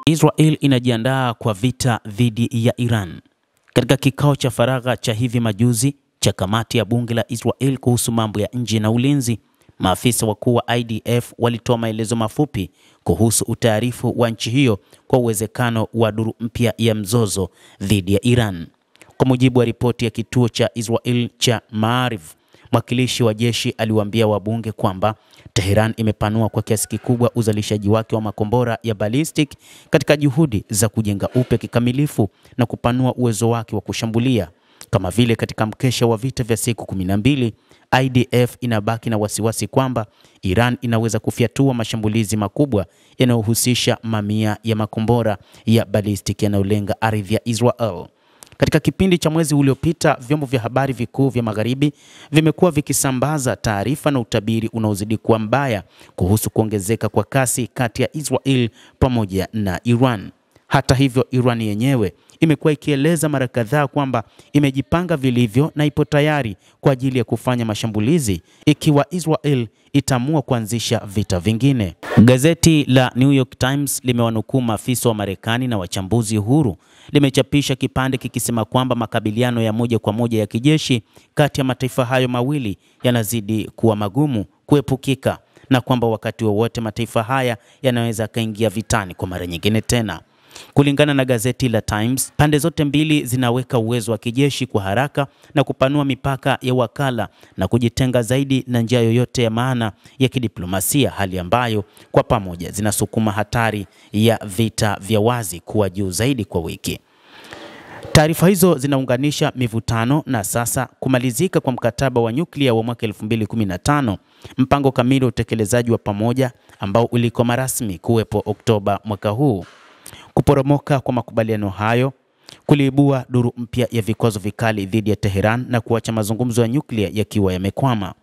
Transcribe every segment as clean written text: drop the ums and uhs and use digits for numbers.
Israel inajiandaa kwa vita dhidi ya Iran. Katika kikao cha faragha cha hivi majuzi cha kamati ya bunge la Israel kuhusu mambo ya nje na ulinzi, maafisa wakuu wa IDF walitoa maelezo mafupi kuhusu utayarifu wa nchi hiyo kwa uwezekano wa duru mpya ya mzozo dhidi ya Iran. Kwa mujibu wa ripoti ya kituo cha Israel cha Maariv, mwakilishi wa jeshi aliwaambia wabunge kwamba Tehran imepanua kwa kiasi kikubwa uzalishaji wake wa makombora ya ballistic katika juhudi za kujenga upya kikamilifu na kupanua uwezo wake wa kushambulia. Kama vile katika mkesha wa vita vya siku 12, IDF inabaki na wasiwasi kwamba Iran inaweza kufyatua mashambulizi makubwa yanayohusisha mamia ya makombora ya ballistic yanayolenga ardhi ya Israel. Katika kipindi cha mwezi uliopita, vyombo vya habari vikuu vya Magharibi vimekuwa vikisambaza taarifa na utabiri unaozidi kuwa mbaya kuhusu kuongezeka kwa kasi kati ya Israel pamoja na Iran. Hata hivyo, Iran yenyewe imekuwa ikieleza mara kadhaa kwamba imejipanga vilivyo na ipo tayari kwa ajili ya kufanya mashambulizi ikiwa Israel itaamua kuanzisha vita vingine. Gazeti la New York Times limewanukuu maafisa wa Marekani na wachambuzi huru. Limechapisha kipande kikisema kwamba makabiliano ya moja kwa moja ya kijeshi kati ya mataifa hayo mawili yanazidi kuwa magumu kuepukika na kwamba wakati wowote mataifa haya yanaweza kaingia vitani kwa mara nyingine tena. Kulingana na gazeti la Times, pande zote mbili zinaweka uwezo wa kijeshi kwa haraka na kupanua mipaka ya wakala na kujitenga zaidi na njia yoyote ya maana ya kidiplomasia, hali ambayo kwa pamoja zinasukuma hatari ya vita vya wazi kuwa juu zaidi kwa wiki. Taarifa hizo zinaunganisha mivutano na sasa kumalizika kwa mkataba wa nyuklia wa mwaka 2015, mpango kamili wa utekelezaji wa pamoja ambao ulikoma rasmi kuwepo Oktoba mwaka huu. Kuporomoka kwa makubaliano hayo kuliibua duru mpya ya vikwazo vikali dhidi ya Tehran na kuacha mazungumzo ya nyuklia yakiwa yamekwama.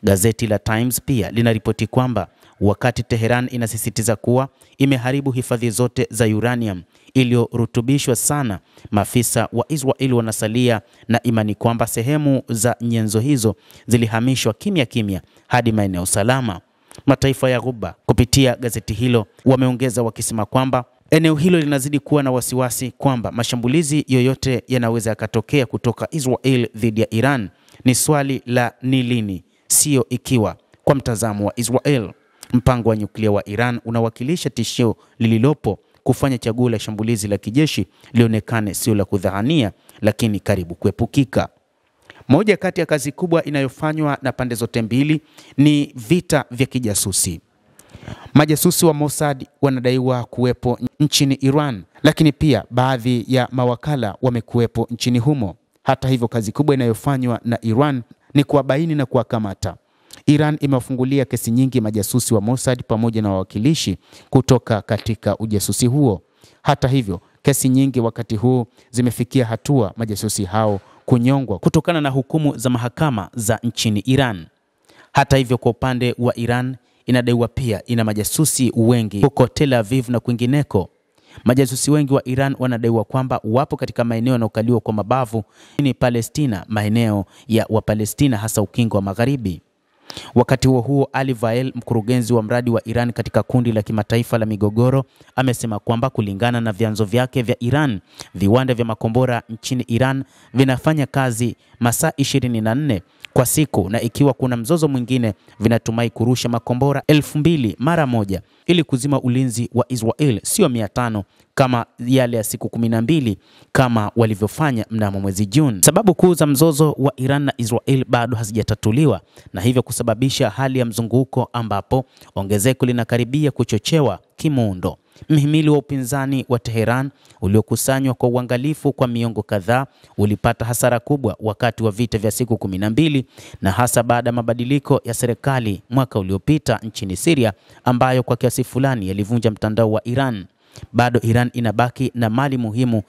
Gazeti la Times pia linaripoti kwamba wakati Tehran inasisitiza kuwa imeharibu hifadhi zote za uranium iliyorutubishwa sana, maafisa wa Israel wanasalia na imani kwamba sehemu za nyenzo hizo zilihamishwa kimya kimya hadi maeneo salama. Mataifa ya Ghuba kupitia gazeti hilo wameongeza wakisema kwamba eneo hilo linazidi kuwa na wasiwasi kwamba mashambulizi yoyote yanaweza yakatokea kutoka Israel dhidi ya Iran. Ni swali la ni lini, sio ikiwa. Kwa mtazamo wa Israel, mpango wa nyuklia wa Iran unawakilisha tishio lililopo kufanya chaguo la shambulizi la kijeshi lionekane sio la kudhania lakini karibu kuepukika. Moja kati ya kazi kubwa inayofanywa na pande zote mbili ni vita vya kijasusi. Majasusi wa Mossad wanadaiwa kuwepo nchini Iran, lakini pia baadhi ya mawakala wamekuwepo nchini humo. Hata hivyo, kazi kubwa inayofanywa na Iran ni kuwabaini na kuwakamata. Iran imewafungulia kesi nyingi majasusi wa Mossad pamoja na wawakilishi kutoka katika ujasusi huo. Hata hivyo, kesi nyingi wakati huu zimefikia hatua majasusi hao kunyongwa kutokana na hukumu za mahakama za nchini Iran. Hata hivyo, kwa upande wa Iran inadaiwa pia ina majasusi wengi huko Tel Aviv na kwingineko. Majasusi wengi wa Iran wanadaiwa kwamba wapo katika maeneo yanayokaliwa kwa mabavu ni Palestina, maeneo ya Wapalestina hasa ukingo wa Magharibi. Wakati huo Ali Vael, mkurugenzi wa mradi wa Iran katika kundi la kimataifa la migogoro, amesema kwamba kulingana na vyanzo vyake vya Iran, viwanda vya makombora nchini Iran vinafanya kazi masaa 24 kwa siku, na ikiwa kuna mzozo mwingine vinatumai kurusha makombora 2000 mara moja ili kuzima ulinzi wa Israel, sio 500 kama yale ya siku 12 kama walivyofanya mnamo mwezi Juni. Sababu kuu za mzozo wa Iran na Israel bado hazijatatuliwa na hivyo kusababisha hali ya mzunguko ambapo ongezeko linakaribia kuchochewa kimuundo. Mhimili wa upinzani wa Tehran uliokusanywa kwa uangalifu kwa miongo kadhaa ulipata hasara kubwa wakati wa vita vya siku 12 na hasa baada ya mabadiliko ya serikali mwaka uliopita nchini Syria ambayo kwa kiasi fulani yalivunja mtandao wa Iran. Bado Iran inabaki na mali muhimu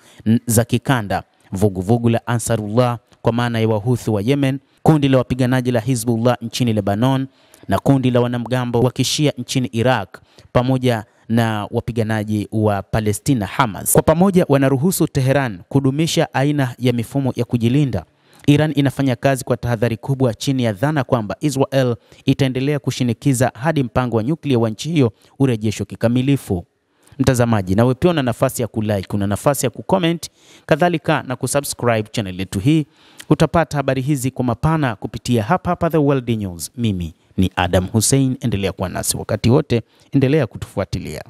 za kikanda: vuguvugu la Ansarullah kwa maana ya Wahuthi wa Yemen, kundi la wapiganaji la Hizbullah nchini Lebanon na kundi la wanamgambo wa Kishia nchini Iraq pamoja na wapiganaji wa Palestina Hamas. Kwa pamoja wanaruhusu Tehran kudumisha aina ya mifumo ya kujilinda. Iran inafanya kazi kwa tahadhari kubwa chini ya dhana kwamba Israel itaendelea kushinikiza hadi mpango wa nyuklia wa nchi hiyo urejeshwe kikamilifu. Mtazamaji, na wewe pia una nafasi ya kulike, una nafasi ya kucomment, kadhalika na kusubscribe channel yetu hii. Utapata habari hizi kwa mapana kupitia hapa The World News. Mimi ni Adam Hussein, endelea kuwa nasi wakati wote, endelea kutufuatilia.